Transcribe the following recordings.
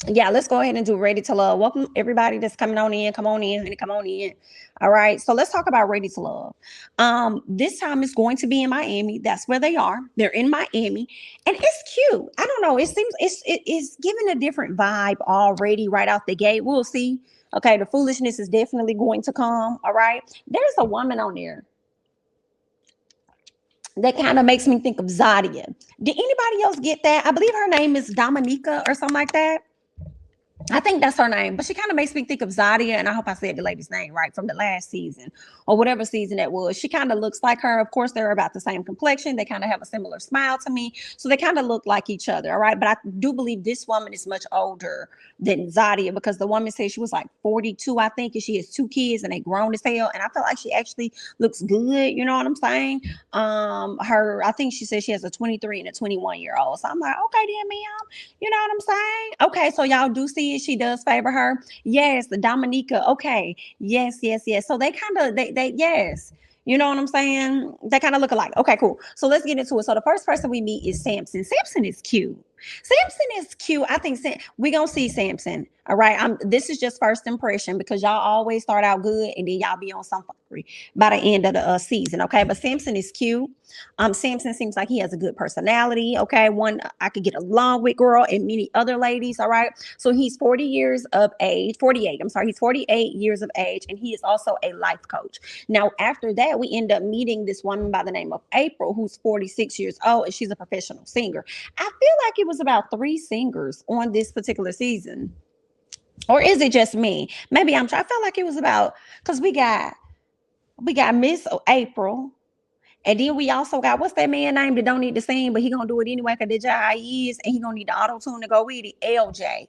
Yeah, let's go ahead and do Ready to Love. Welcome everybody that's coming on in. Come on in, honey. Come on in. All right. So let's talk about Ready to Love. This time it's going to be in Miami. That's where they are. They're in Miami. And it's cute. I don't know. It seems it's giving a different vibe already right out the gate. We'll see. Okay, the foolishness is definitely going to come. All right. There's a woman on there that kind of makes me think of Zadia. Did anybody else get that? I believe her name is Dominica or something like that. I think that's her name, but she kind of makes me think of Zadia, and I hope I said the lady's name right from the last season or whatever season that was. She kind of looks like her. Of course, they're about the same complexion. They kind of have a similar smile to me, so they kind of look like each other. All right, but I do believe this woman is much older than Zadia because the woman said she was like 42, I think, and she has two kids and they grown as hell. And I feel like she actually looks good. You know what I'm saying? I think she said she has a 23 and a 21-year-old. So I'm like, okay, then, ma'am. You know what I'm saying? Okay, so y'all do see it. She does favor her. Yes, the Dominica. Okay. Yes, yes, yes. So they kind of they yes. You know what I'm saying? They kind of look alike. Okay, cool. So let's get into it. So the first person we meet is Samson. Samson is cute. Samson is cute. I think we gonna see Samson. All right. This is just first impression because y'all always start out good and then y'all be on some fuckery by the end of the season. Okay. But Samson is cute. Samson seems like he has a good personality. Okay. One I could get along with, girl, and many other ladies. All right. So he's 40 years of age, 48. I'm sorry, he's 48 years of age, and he is also a life coach. Now, after that, we end up meeting this woman by the name of April, who's 46 years old, and she's a professional singer. I feel like it was about three singers on this particular season. Or is it just me? Maybe I felt like it was about because we got Miss April, and then we also got what's that man name that don't need to sing, but he gonna do it anyway because that's how he is, and he gonna need the auto tune to go with it. LJ,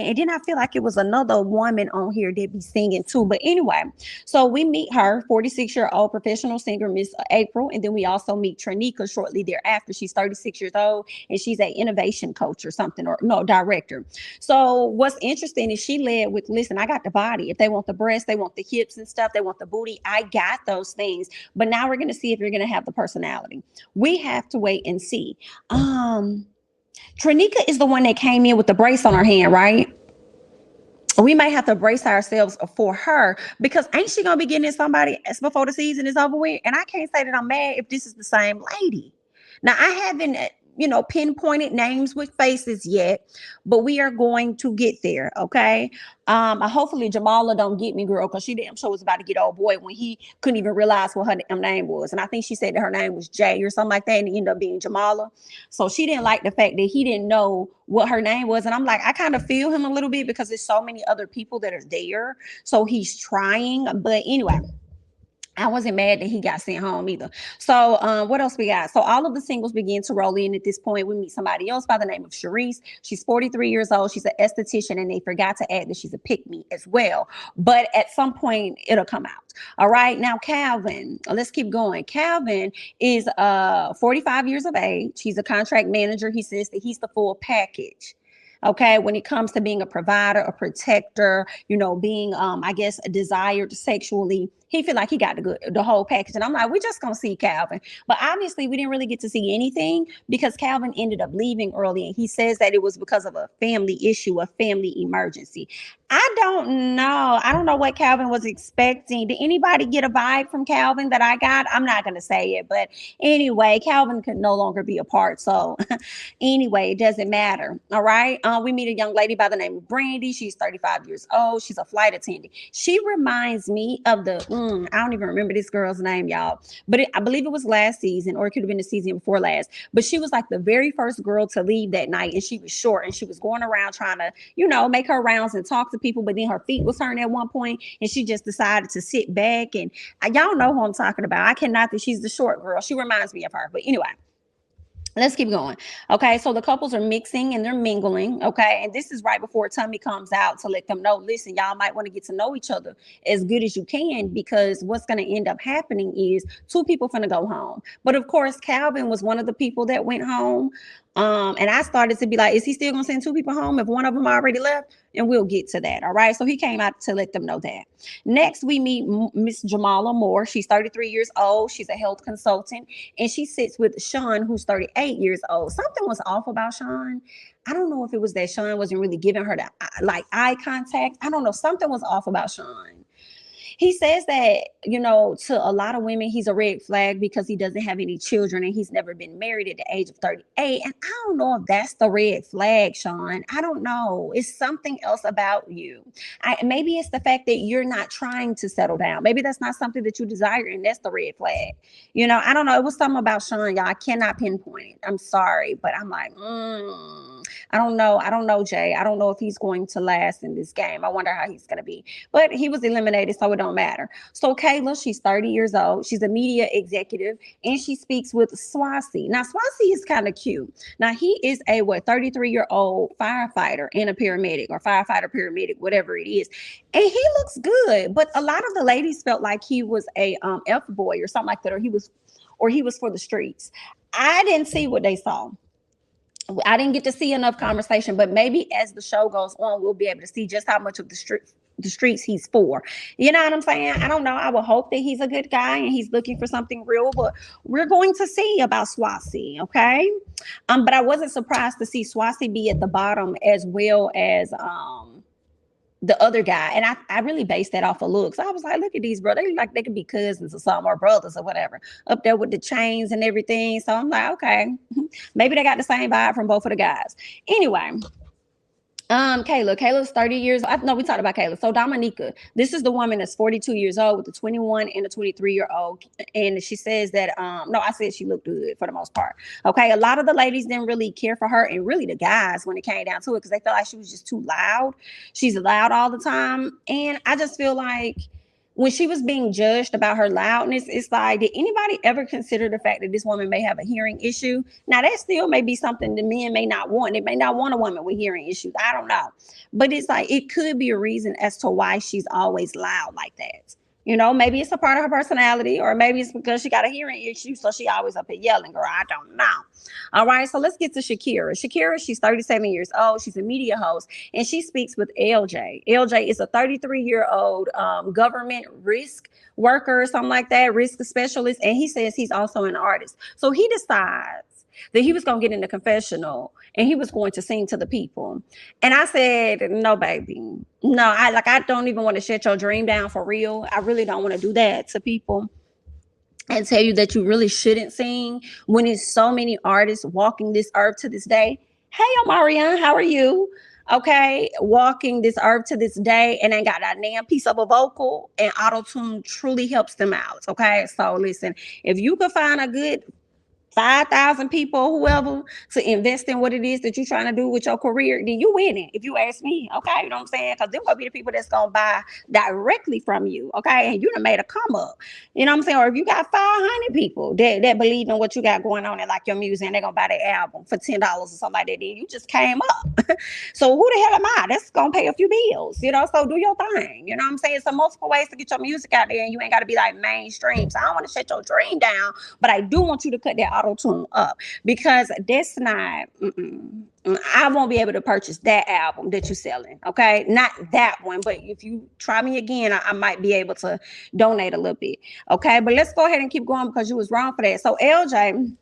and then I feel like it was another woman on here that be singing too. But anyway, so we meet her, 46-year-old professional singer Miss April, and then we also meet Trinica shortly thereafter. She's 36 years old, and she's an innovation coach or something, or no director. So what's interesting is she led with, listen, I got the body. If they want the breast, they want the hips and stuff, they want the booty. I got those things. But now we're going to see if you're going to have the personality. We have to wait and see. Trinica is the one that came in with the brace on her hand, right? We may have to brace ourselves for her because ain't she gonna be getting in somebody before the season is over with? And I can't say that I'm mad if this is the same lady. Now I haven't, pinpointed names with faces yet, but we are going to get there. Okay. Hopefully Jamala don't get me, girl, because she damn sure was about to get old boy when he couldn't even realize what her damn name was. And I think she said that her name was Jay or something like that, and it ended up being Jamala. So she didn't like the fact that he didn't know what her name was. And I'm like, I kind of feel him a little bit because there's so many other people that are there. So he's trying. But anyway, I wasn't mad that he got sent home either. So what else we got? So all of the singles begin to roll in at this point. We meet somebody else by the name of Sharice. She's 43 years old. She's an esthetician, and they forgot to add that she's a pick-me as well. But at some point, it'll come out. All right. Now, Calvin, let's keep going. Calvin is 45 years of age. He's a contract manager. He says that he's the full package. Okay, when it comes to being a provider, a protector, being I guess desired sexually, he feel like he got the whole package. And I'm like, we're just gonna see Calvin. But obviously we didn't really get to see anything because Calvin ended up leaving early, and he says that it was because of a family issue, a family emergency. I don't know what Calvin was expecting. Did anybody get a vibe from Calvin that I got? I'm not gonna say it, but anyway, Calvin could no longer be a part. So anyway, it doesn't matter. All right. We meet a young lady by the name of Brandy. She's 35 years old. She's a flight attendant. She reminds me of I don't even remember this girl's name, y'all, but I believe it was last season, or it could have been the season before last. But she was like the very first girl to leave that night, and she was short, and she was going around trying to, make her rounds and talk to people. But then her feet was hurting at one point, and she just decided to sit back. And y'all know who I'm talking about. I cannot that she's the short girl. She reminds me of her. But anyway. Let's keep going. Okay, so the couples are mixing and they're mingling. Okay, and this is right before Tummy comes out to let them know, listen, y'all might want to get to know each other as good as you can, because what's going to end up happening is two people finna go home. But of course, Calvin was one of the people that went home. And I started to be like, is he still gonna send two people home if one of them already left? And we'll get to that. All right. So he came out to let them know that. Next, we meet Miss Jamala Moore. She's 33 years old. She's a health consultant, and she sits with Sean, who's 38 years old. Something was off about Sean. I don't know if it was that Sean wasn't really giving her the like eye contact. I don't know. Something was off about Sean. He says that, to a lot of women, he's a red flag because he doesn't have any children and he's never been married at the age of 38. And I don't know if that's the red flag, Sean. I don't know. It's something else about you. Maybe it's the fact that you're not trying to settle down. Maybe that's not something that you desire, and that's the red flag. I don't know. It was something about Sean, y'all. I cannot pinpoint it. I'm sorry, but I'm like, I don't know. I don't know, Jay. I don't know if he's going to last in this game. I wonder how he's going to be. But he was eliminated, so it don't matter. So Kayla, she's 30 years old. She's a media executive, and she speaks with Swazi. Now, Swazi is kind of cute. Now, he is a 33-year-old firefighter and a paramedic, or firefighter, paramedic, whatever it is. And he looks good. But a lot of the ladies felt like he was a F-boy or something like that, or he was for the streets. I didn't see what they saw. I didn't get to see enough conversation, but maybe as the show goes on, we'll be able to see just how much of the streets he's for. You know what I'm saying? I don't know. I would hope that he's a good guy and he's looking for something real, but we're going to see about Swazi, okay? But I wasn't surprised to see Swazi be at the bottom as well as the other guy. And I really based that off of looks. I was like, look at these brothers. They look like they could be cousins or something, or brothers or whatever, up there with the chains and everything. So I'm like, okay, maybe they got the same vibe from both of the guys. Anyway, Kayla's 30 years. No, we talked about Kayla. So Dominica, this is the woman that's 42 years old with a 21 and a 23-year-old. And she says that, no, I said she looked good for the most part. Okay. A lot of the ladies didn't really care for her, and really the guys when it came down to it, because they felt like she was just too loud. She's loud all the time. And I just feel like when she was being judged about her loudness, it's like, did anybody ever consider the fact that this woman may have a hearing issue? Now, that still may be something the men may not want. They may not want a woman with hearing issues. I don't know. But it's like, it could be a reason as to why she's always loud like that. Maybe it's a part of her personality, or maybe it's because she got a hearing issue, so she always up here yelling, girl. I don't know. All right, so let's get to Shakira. Shakira, she's 37 years old. She's a media host, and she speaks with LJ. LJ is a 33-year-old government risk worker or something like that, risk specialist, and he says he's also an artist. So he decides that he was going to get in the confessional and he was going to sing to the people. And I said, no, baby. No, I don't even want to shut your dream down for real. I really don't want to do that to people and tell you that you really shouldn't sing when it's so many artists walking this earth to this day. Hey, Omarion, how are you? Okay, walking this earth to this day and ain't got that damn piece of a vocal, and auto-tune truly helps them out. Okay, so listen, if you could find a good 5,000 people, whoever, to invest in what it is that you're trying to do with your career, then you winning, if you ask me. Okay, you know what I'm saying? Because they're gonna be the people that's gonna buy directly from you. Okay, and you done made a come up. You know what I'm saying? Or if you got 500 people that believe in what you got going on and like your music, and they're gonna buy the album for $10 or something like that, then you just came up. So who the hell am I? That's gonna pay a few bills, so do your thing. You know what I'm saying? So multiple ways to get your music out there, and you ain't gotta be like mainstream. So I don't want to shut your dream down, but I do want you to cut that auto-tune up, because that's not, I won't be able to purchase that album that you're selling. Okay, not that one, but if you try me again, I might be able to donate a little bit. Okay, but let's go ahead and keep going, because you was wrong for that. So LJ,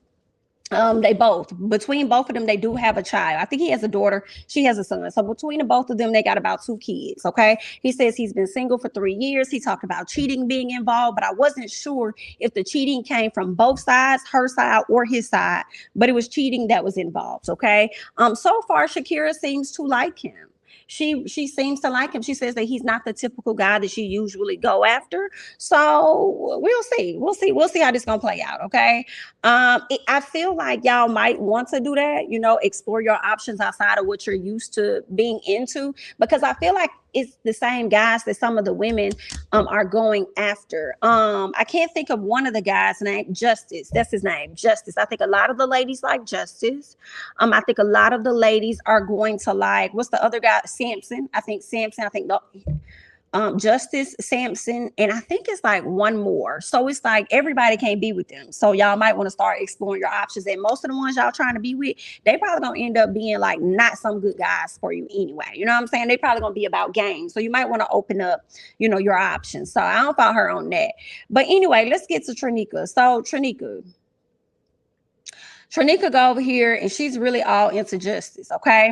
between both of them, they do have a child. I think he has a daughter. She has a son. So between the both of them, they got about 2 kids. Okay. He says he's been single for 3 years. He talked about cheating being involved, but I wasn't sure if the cheating came from both sides, her side or his side, but it was cheating that was involved. Okay. So far, Shakira seems to like him. She seems to like him. She says that he's not the typical guy that she usually go after. So we'll see. We'll see how this gonna play out. Okay. I feel like y'all might want to do that, explore your options outside of what you're used to being into, because I feel like it's the same guys that some of the women are going after. I can't think of one of the guys' name. Justice. That's his name. Justice. I think a lot of the ladies like Justice. I think a lot of the ladies are going to like, what's the other guy? Samson. I think Justice, Samson, and I think it's like one more. So it's like everybody can't be with them. So y'all might want to start exploring your options. And most of the ones y'all trying to be with, they probably gonna end up being like not some good guys for you anyway. You know what I'm saying? They probably gonna be about games. So you might want to open up, your options. So I don't follow her on that. But anyway, let's get to Trinica. So Trinica go over here and she's really all into justice. Okay.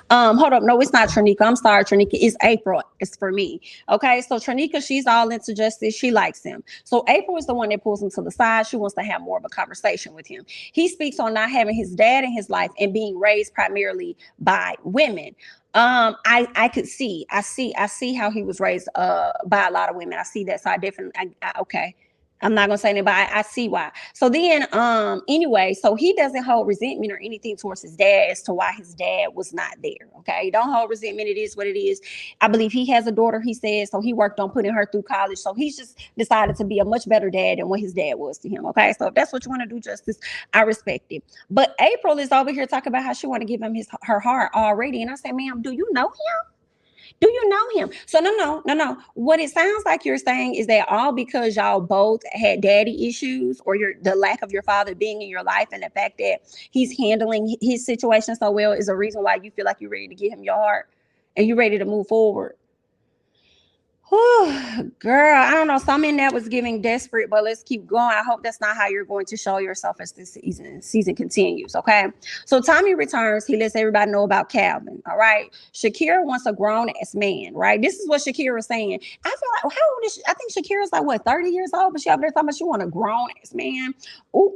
Hold up. No, it's not Trinica. I'm sorry, Trinica. It's April. It's for me. Okay. So Trinica, she's all into justice. She likes him. So April is the one that pulls him to the side. She wants to have more of a conversation with him. He speaks on not having his dad in his life and being raised primarily by women. I see how he was raised by a lot of women. I see that. So I definitely okay. I'm not gonna say anything, but I see why. So then, anyway, so he doesn't hold resentment or anything towards his dad as to why his dad was not there. Okay, don't hold resentment. It is what it is. I believe he has a daughter. He says so. He worked on putting her through college. So he's just decided to be a much better dad than what his dad was to him. Okay, so if that's what you want to do, Justice, I respect it. But April is over here talking about how she want to give him her heart already, and I say, ma'am, do you know him? Do you know him? So no. What it sounds like you're saying is that all because y'all both had daddy issues or the lack of your father being in your life and the fact that he's handling his situation so well is a reason why you feel like you're ready to give him your heart and you're ready to move forward. Whew, girl, I don't know. Some in that was giving desperate, but let's keep going. I hope that's not how you're going to show yourself as this season continues. Okay. So Tommy returns. He lets everybody know about Calvin. All right. Shakira wants a grown ass man. Right. This is what Shakira is saying. I feel like, how old is she? I think Shakira's like what, 30 years old, but she up there talking about she want a grown ass man. Ooh,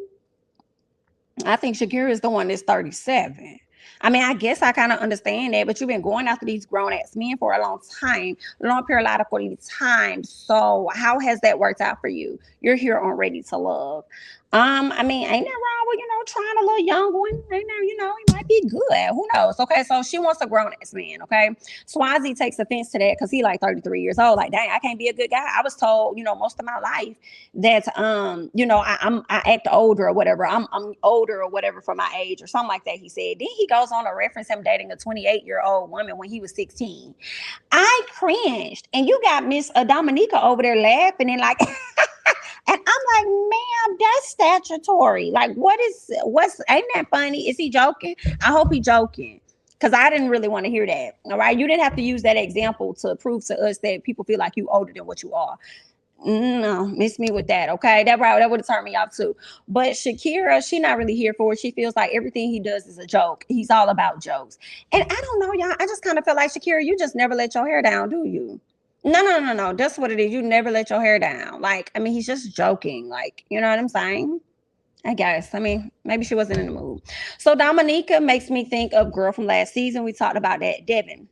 I think Shakira is the one that's 37. I mean, I guess I kind of understand that, but you've been going after these grown ass men for a long time. So how has that worked out for you? You're here on Ready to Love. I mean, ain't that wrong with, trying a little young one? Ain't there, he might be good. Who knows? Okay, so she wants a grown ass man. Okay, Swazi takes offense to that because he like 33 years old. Like, dang, I can't be a good guy. I was told, most of my life that I act older or whatever. I'm older or whatever for my age or something like that. He said. Then he goes on to reference him dating a 28-year-old woman when he was 16. I cringed, and you got Miss Dominica over there laughing and like. And I'm like, ma'am, that's statutory. Like, ain't that funny? Is he joking? I hope he's joking. Because I didn't really want to hear that. All right. You didn't have to use that example to prove to us that people feel like you older than what you are. No, miss me with that. Okay. That would have turned me off too. But Shakira, she's not really here for it. She feels like everything he does is a joke. He's all about jokes. And I don't know, y'all. I just kind of feel like Shakira, you just never let your hair down, do you? No. That's what it is. You never let your hair down. Like, I mean, he's just joking. Like, you know what I'm saying? I guess. I mean, maybe she wasn't in the mood. So Dominica makes me think of girl from last season. We talked about that, Devin.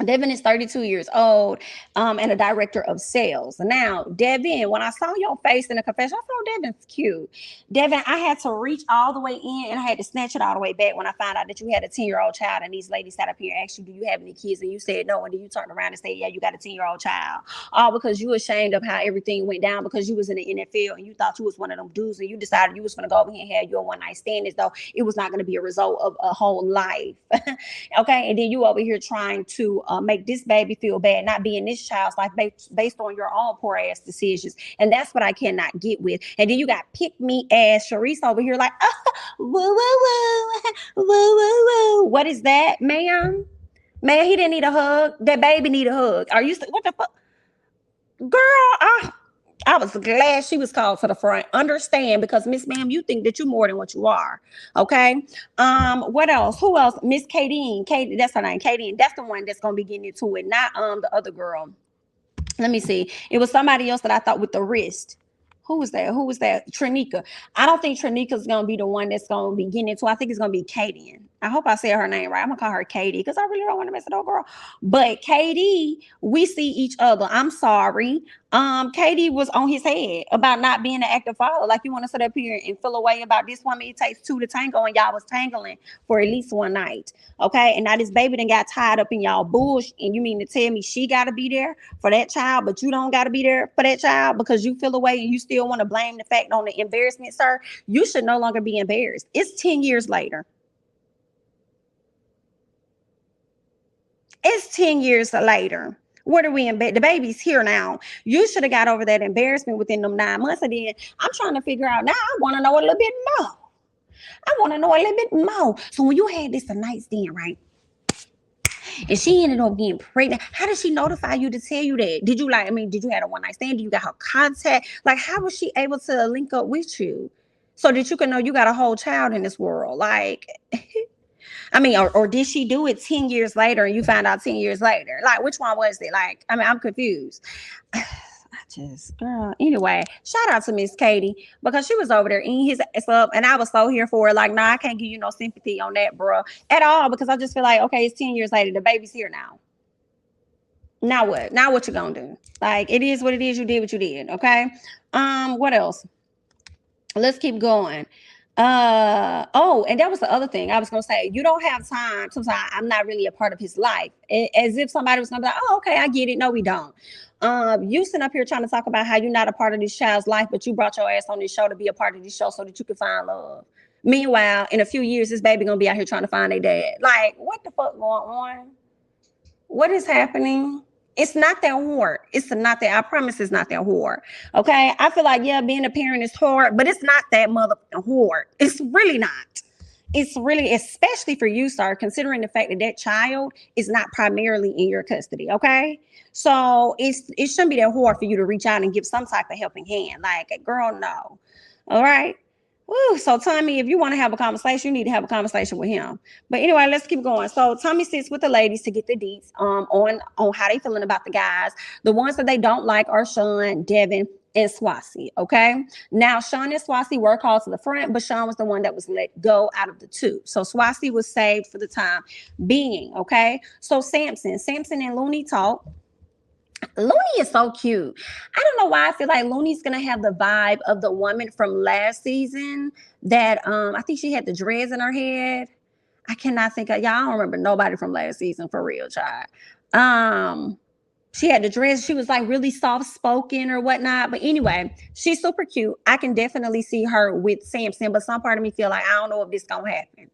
Devin is 32 years old and a director of sales. Now, Devin, when I saw your face in the confession, I thought Devin's cute. Devin, I had to reach all the way in and I had to snatch it all the way back when I found out that you had a 10-year-old child and these ladies sat up here and asked you, do you have any kids? And you said no. And then you turned around and said, yeah, you got a 10-year-old child. All because you were ashamed of how everything went down because you was in the NFL and you thought you was one of them dudes and you decided you was going to go over here and have your one night stand as though it was not going to be a result of a whole life. Okay. And then you over here trying to make this baby feel bad, not being this child's life based on your own poor ass decisions. And that's what I cannot get with. And then you got pick me ass Sharice over here like, oh, woo, woo, woo, woo, woo, woo. What is that, ma'am? Man, he didn't need a hug. That baby need a hug. Are you, what the fuck? Girl, I was glad she was called to the front. Understand, because Miss Ma'am, you think that you're more than what you are. Okay. What else? Who else? Miss Kadeen. Katie, that's her name. Kadeen. That's the one that's gonna be getting into it, not the other girl. Let me see. It was somebody else that I thought with the wrist. Who was that? Trinica. I don't think Trinica's gonna be the one that's gonna be getting into. I think it's gonna be Katie. I hope I said her name right. I'm gonna call her Katie because I really don't want to mess it up, girl. But Katie, we see each other. I'm sorry. Katie was on his head about not being an active father. Like, you want to sit up here and feel away about this woman. It takes two to tango, and y'all was tangling for at least one night. Okay. And now this baby done got tied up in y'all bush. And you mean to tell me she gotta be there for that child, but you don't gotta be there for that child because you feel away and you still want to blame the fact on the embarrassment, sir? You should no longer be embarrassed. It's 10 years later. It's 10 years later. What are we in bed? The baby's here now. You should have got over that embarrassment within them 9 months. And then I'm trying to figure out now. I want to know a little bit more. I want to know a little bit more. So when you had this a night stand, right? And she ended up getting pregnant. How did she notify you to tell you that? Did you did you have a one night stand? Did you got her contact? Like, how was she able to link up with you so that you can know you got a whole child in this world? Like, or did she do it 10 years later and you found out 10 years later? Like, which one was it? Like, I'm confused. Girl, anyway, shout out to Miss Katie because she was over there eating his ass up and I was so here for it. Like, nah, I can't give you no sympathy on that, bro, at all, because I just feel like, okay, it's 10 years later, the baby's here now. Now what? Now what you gonna do? Like, it is what it is. You did what you did. Okay. What else? Let's keep going. And that was the other thing I was gonna say. You don't have time. Sometimes I'm not really a part of his life. As if somebody was gonna be like, oh, okay, I get it. No, we don't. You sitting up here trying to talk about how you're not a part of this child's life, but you brought your ass on this show to be a part of this show so that you could find love. Meanwhile, in a few years, this baby gonna be out here trying to find their dad. Like, what the fuck going on? What is happening? It's not that hard. It's not that. I promise it's not that hard. Okay. I feel like, yeah, being a parent is hard, but it's not that motherfucking hard. It's really not. It's really, especially for you, sir, considering the fact that that child is not primarily in your custody. Okay. So it shouldn't be that hard for you to reach out and give some type of helping hand. Like, girl, no. All right. Woo, so Tommy, if you want to have a conversation, you need to have a conversation with him. But anyway, let's keep going. So Tommy sits with the ladies to get the deets on how they feeling about the guys. The ones that they don't like are Sean, Devin, and Swasi. Okay. Now Sean and Swasi were called to the front, but Sean was the one that was let go out of the two. So Swasi was saved for the time being. Okay. So Samson and Looney talk. Looney is so cute. I don't know why I feel like Looney's gonna have the vibe of the woman from last season that I think she had the dreads in her head. I cannot think of y'all. I don't remember nobody from last season for real, child. She had the dreads. She was like really soft spoken or whatnot. But anyway, she's super cute. I can definitely see her with Samson, but some part of me feel like I don't know if this gonna happen.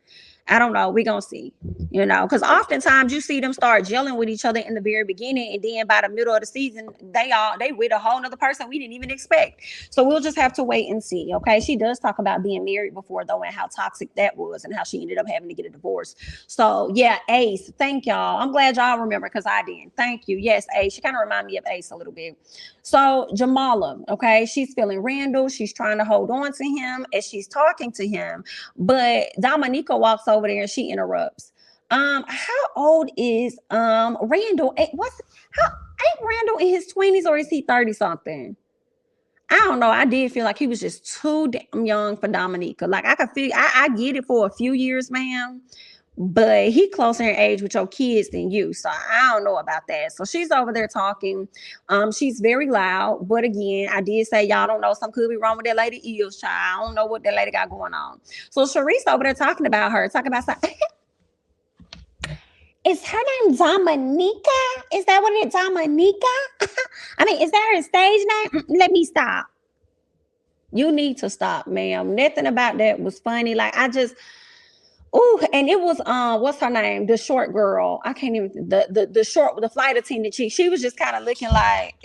I don't know. We're going to see, because oftentimes you see them start gelling with each other in the very beginning. And then by the middle of the season, they with a whole nother person we didn't even expect. So we'll just have to wait and see. Okay. She does talk about being married before, though, and how toxic that was and how she ended up having to get a divorce. So, yeah, Ace. Thank y'all. I'm glad y'all remember because I didn't. Thank you. Yes, Ace. She kind of reminded me of Ace a little bit. So Jamala, okay, she's feeling Randall. She's trying to hold on to him as she's talking to him. But Dominica walks over there and she interrupts. How old is Randall? Ain't Randall in his 20s or is he 30 something? I don't know. I did feel like he was just too damn young for Dominica. Like I could feel I get it for a few years, ma'am. But he closer in age with your kids than you. So I don't know about that. So she's over there talking. She's very loud. But again, I did say y'all don't know. Something could be wrong with that lady Eels, child. I don't know what that lady got going on. So Sharice over there talking about something. Is her name Dominica? Is that what it is? Dominica? Is that her stage name? Let me stop. You need to stop, ma'am. Nothing about that was funny. Like and it was what's her name? The short girl. I can't even the flight attendant chick. She was just kind of looking like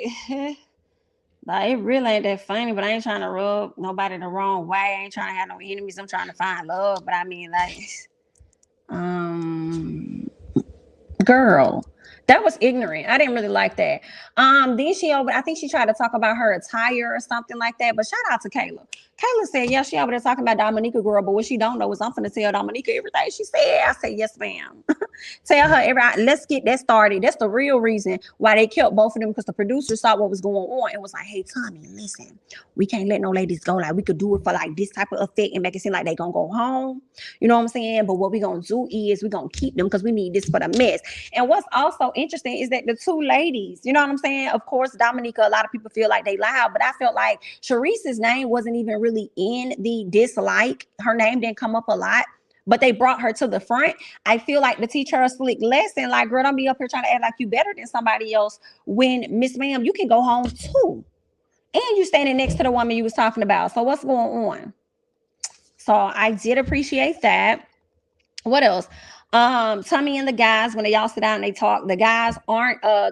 like it really ain't that funny, but I ain't trying to rub nobody the wrong way. I ain't trying to have no enemies. I'm trying to find love. But girl, that was ignorant. I didn't really like that. Then I think she tried to talk about her attire or something like that. But shout out to Kayla. Kayla said, yeah, she over there talking about Dominica, girl. But what she don't know is I'm finna tell Dominica everything she said. I said, yes, ma'am. Tell her let's get that started. That's the real reason why they kept both of them, because the producers saw what was going on and was like, hey, Tommy, listen, we can't let no ladies go. Like, we could do it for like this type of effect and make it seem like they gonna go home. You know what I'm saying? But what we gonna do is we gonna keep them because we need this for the mess. And what's also interesting is that the two ladies, you know what I'm saying? Of course, Dominica, a lot of people feel like they loud, but I felt like Sharice's name wasn't even really in the dislike. Her name didn't come up a lot, but they brought her to the front. I feel like to teach her a slick lesson, like, girl, don't be up here trying to act like you better than somebody else when, Miss Ma'am, you can go home too. And you standing next to the woman you was talking about. So what's going on? So I did appreciate that. What else? Tommy and the guys, when they all sit down and they talk, the guys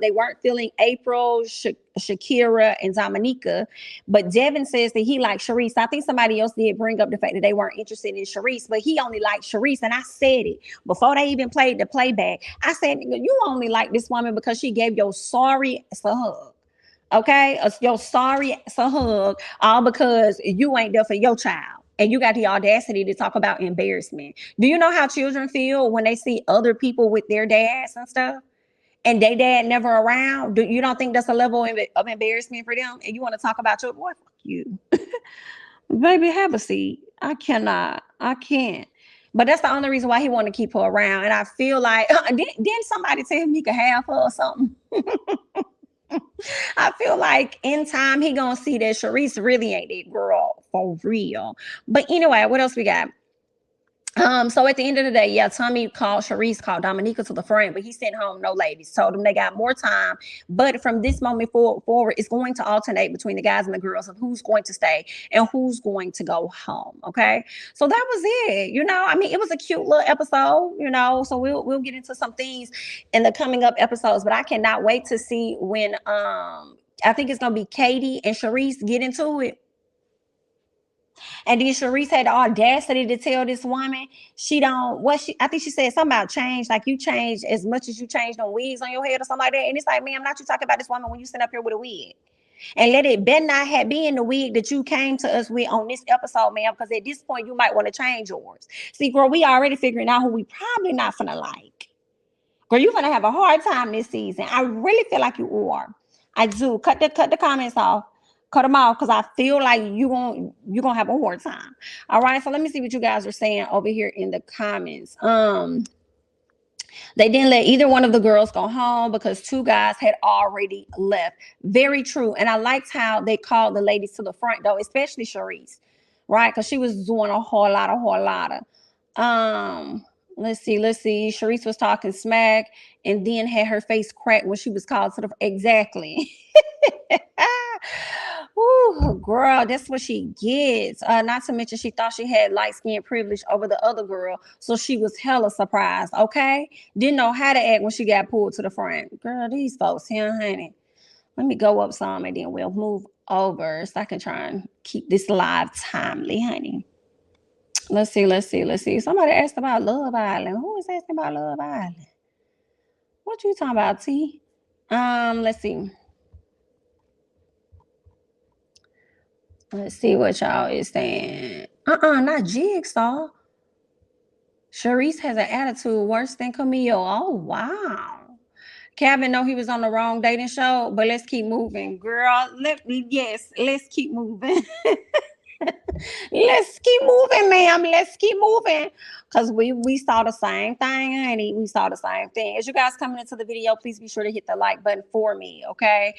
they weren't feeling April, Shakira, and Dominica, but Devin says that he liked Sharice. I think somebody else did bring up the fact that they weren't interested in Sharice, but he only liked Sharice. And I said it before they even played the playback. I said, you only like this woman because she gave your sorry ass a hug. Okay, your sorry ass a hug, all because you ain't there for your child. And you got the audacity to talk about embarrassment. Do you know how children feel when they see other people with their dads and stuff, and their dad never around? You don't think that's a level of embarrassment for them? And you want to talk about your boy? Fuck you, baby. Have a seat. I cannot. I can't. But that's the only reason why he wanted to keep her around. And I feel like didn't somebody tell him he could have her or something? I feel like in time he gonna see that Sharice really ain't that girl for real. But anyway, what else we got? So at the end of the day, yeah, Tommy called Dominica to the front, but he sent home no ladies. Told them they got more time. But from this moment forward, it's going to alternate between the guys and the girls of who's going to stay and who's going to go home. Okay. So that was it. I mean, it was a cute little episode, so we'll get into some things in the coming up episodes, but I cannot wait to see when I think it's gonna be Katie and Sharice get into it. And then Sharice had the audacity to tell this woman I think she said something about change, like you changed as much as you changed on wigs on your head or something like that. And it's like, ma'am, not you talking about this woman when you sit up here with a wig. And let it better not have been the wig that you came to us with on this episode, ma'am, because at this point you might want to change yours. See, girl, we already figuring out who we probably not finna like. Girl, you're gonna have a hard time this season. I really feel like you are. I do. Cut the comments off. Cut them off, because I feel like you're gonna have a hard time. All right, so let me see what you guys are saying over here in the comments. They didn't let either one of the girls go home because two guys had already left. Very true. And I liked how they called the ladies to the front, though, especially Sharice, right? Because she was doing a whole lot of. Let's see. Sharice was talking smack and then had her face cracked when she was called to the exactly. Ooh, girl, that's what she gets. Not to mention she thought she had light skin privilege over the other girl, so she was hella surprised. Okay, didn't know how to act when she got pulled to the front. Girl, these folks here, honey. Let me go up some and then we'll move over so I can try and keep this live timely, honey. Let's see. Somebody asked about Love Island. Who is asking about Love Island? What you talking about, T? Let's see. Let's see what y'all is saying. Not Jigsaw. Sharice has an attitude worse than Camille. Oh, wow. Kevin know he was on the wrong dating show, but let's keep moving. Girl, let's keep moving. Let's keep moving, ma'am. Let's keep moving. Because we saw the same thing, honey. We saw the same thing. As you guys coming into the video, please be sure to hit the like button for me, okay?